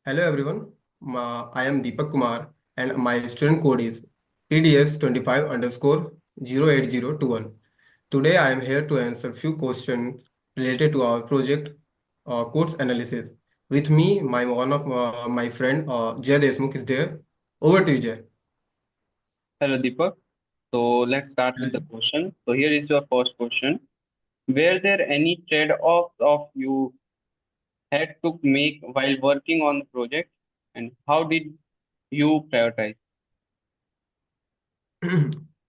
Hello everyone, I am Deepak Kumar and my student code is PDS 25 underscore 08021. Today I am here to answer few questions related to our project codes analysis. With me, my friend Jay Desmukh is there. Over to you, Jay. Hello, Deepak. So let's start with the question. So here is your first question. Were there any trade-offs of you had to make while working on the project, and how did you prioritize?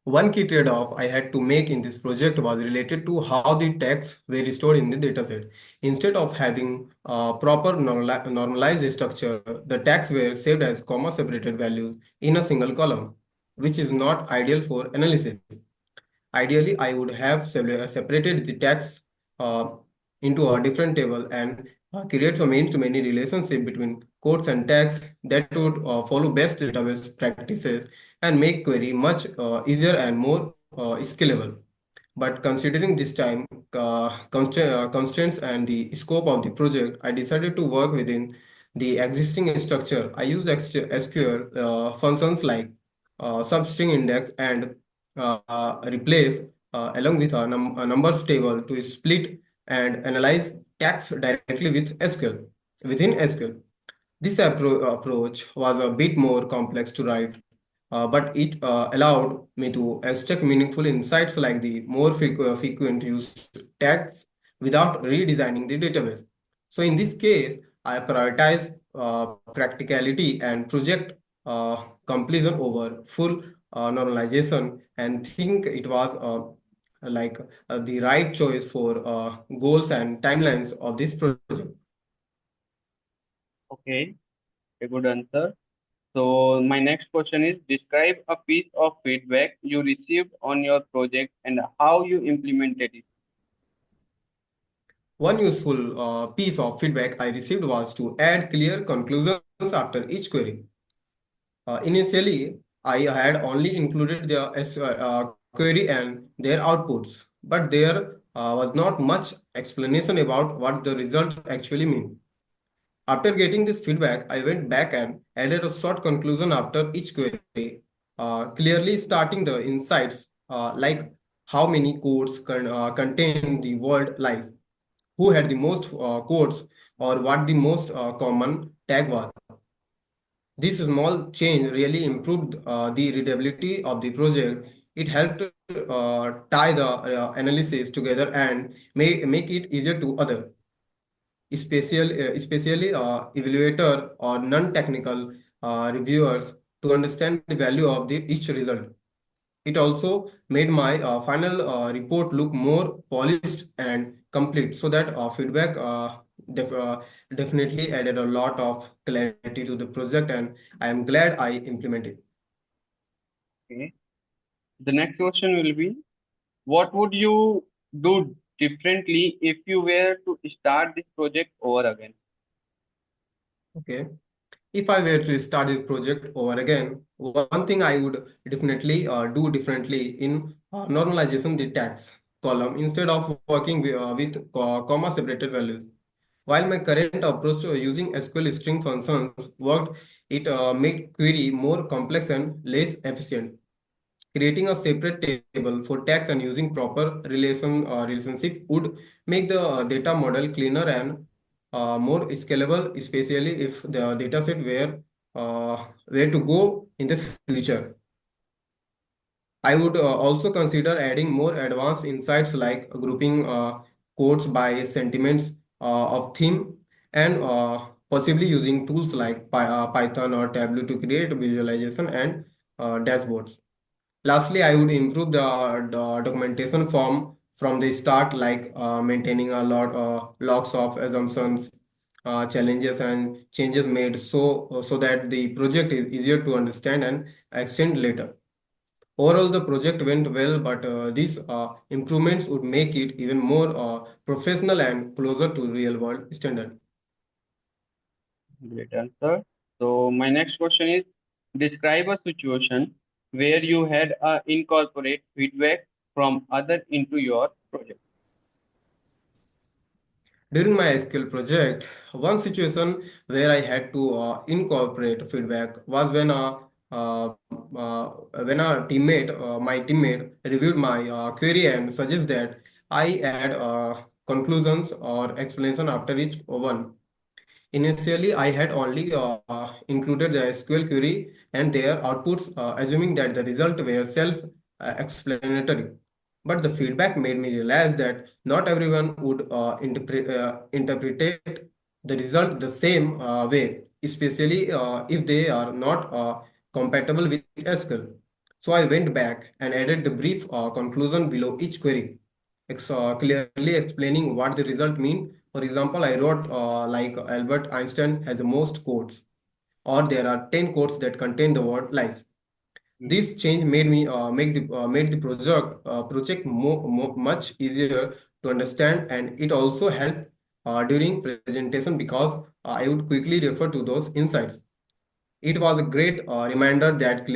One key trade-off I had to make in this project was related to how the tags were stored in the dataset. Instead of having proper normalized structure, the tags were saved as comma-separated values in a single column, which is not ideal for analysis. Ideally, I would have separated the tags uh, into a different table and create some many-to-many relationship between codes and tags that would follow best database practices and make query much easier and more scalable. But considering this time constraints and the scope of the project, I decided to work within the existing structure. I use SQL functions like substring index and replace along with a numbers table to split and analyze tags directly with SQL within SQL. This approach was a bit more complex to write, but it allowed me to extract meaningful insights like the more frequent used tags without redesigning the database. So in this case, I prioritize practicality and project completion over full normalization and think it was like the right choice for goals and timelines of this project. Okay, a good answer. So my next question is describe a piece of feedback you received on your project and how you implemented it. One useful piece of feedback I received was to add clear conclusions after each query. Initially, I had only included the query and their outputs, but there was not much explanation about what the result actually means. After getting this feedback, I went back and added a short conclusion after each query, clearly starting the insights like how many codes contain the word life, who had the most codes, or what the most common tag was. This small change really improved the readability of the project. It helped tie the analysis together and make it easier to other, especially evaluator or non-technical reviewers to understand the value of each result. It also made my final report look more polished and complete, so that feedback def definitely added a lot of clarity to the project, and I am glad I implemented. Okay. The next question will be what would you do differently if you were to start this project over again? Okay. If I were to start this project over again, one thing I would definitely do differently in normalization the tags column instead of working with comma separated values. While my current approach to using SQL string functions worked, it made query more complex and less efficient. Creating a separate table for tags and using proper relationship would make the data model cleaner and more scalable, especially if the dataset where to go in the future. I would also consider adding more advanced insights like grouping codes by sentiments of theme and possibly using tools like Python or Tableau to create visualization and dashboards. Lastly, I would improve the documentation form from the start, like maintaining a lot logs of assumptions, challenges, and changes made, so that the project is easier to understand and extend later. Overall, the project went well, but these improvements would make it even more professional and closer to real world standard. Great answer. So my next question is describe a situation where you had incorporate feedback from other into your project. During my SQL project, one situation where I had to incorporate feedback was uh, my teammate, reviewed my query and suggests that I add conclusions or explanation after each one. Initially, I had only included the SQL query and their outputs, assuming that the result were self-explanatory. But the feedback made me realize that not everyone would interpret the result the same way, especially if they are not compatible with SQL. So I went back and added the brief conclusion below each query, clearly explaining what the result mean. For example, I wrote like Albert Einstein has the most quotes, or there are 10 quotes that contain the word life. Mhm. This change made me made the project much easier to understand, and it also helped during presentation because I would quickly refer to those insights. It was a great reminder that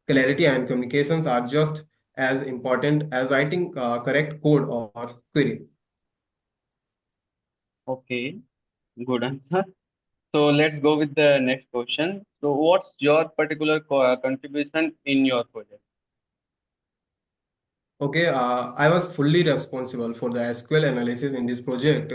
clarity and communications are just as important as writing correct code or query. Okay, good answer. So let's go with the next question. So what's your particular contribution in your project? Okay, I was fully responsible for the SQL analysis in this project.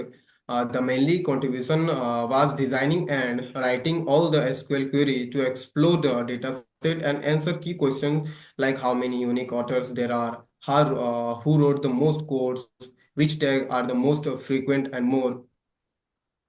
The mainly contribution was designing and writing all the SQL query to explore the dataset and answer key questions like how many unique authors there are, who wrote the most codes, which tag are the most frequent, and more.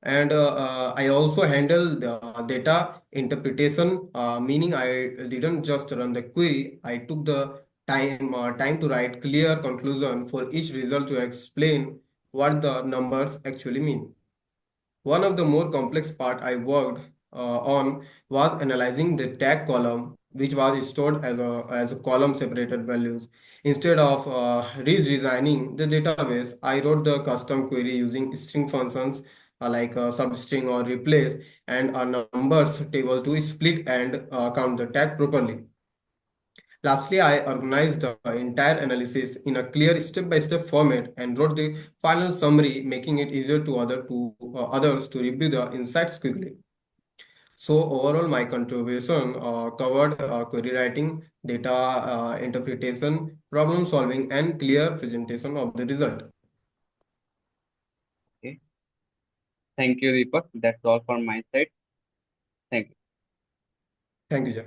And I also handle the data interpretation, meaning I didn't just run the query. I took the time to write clear conclusion for each result to explain what the numbers actually mean. One of the more complex part I worked on was analyzing the tag column, which was stored as a column separated values. Instead of redesigning the database, I wrote the custom query using string functions like substring or replace and a numbers table to split and count the tag properly. Lastly, I organized the entire analysis in a clear step-by-step format and wrote the final summary, making it easier to others to review the insights quickly. So overall, my contribution covered query writing, data interpretation, problem solving, and clear presentation of the result. Okay. Thank you, Deepak. That's all from my side. Thank you. Thank you, Jack.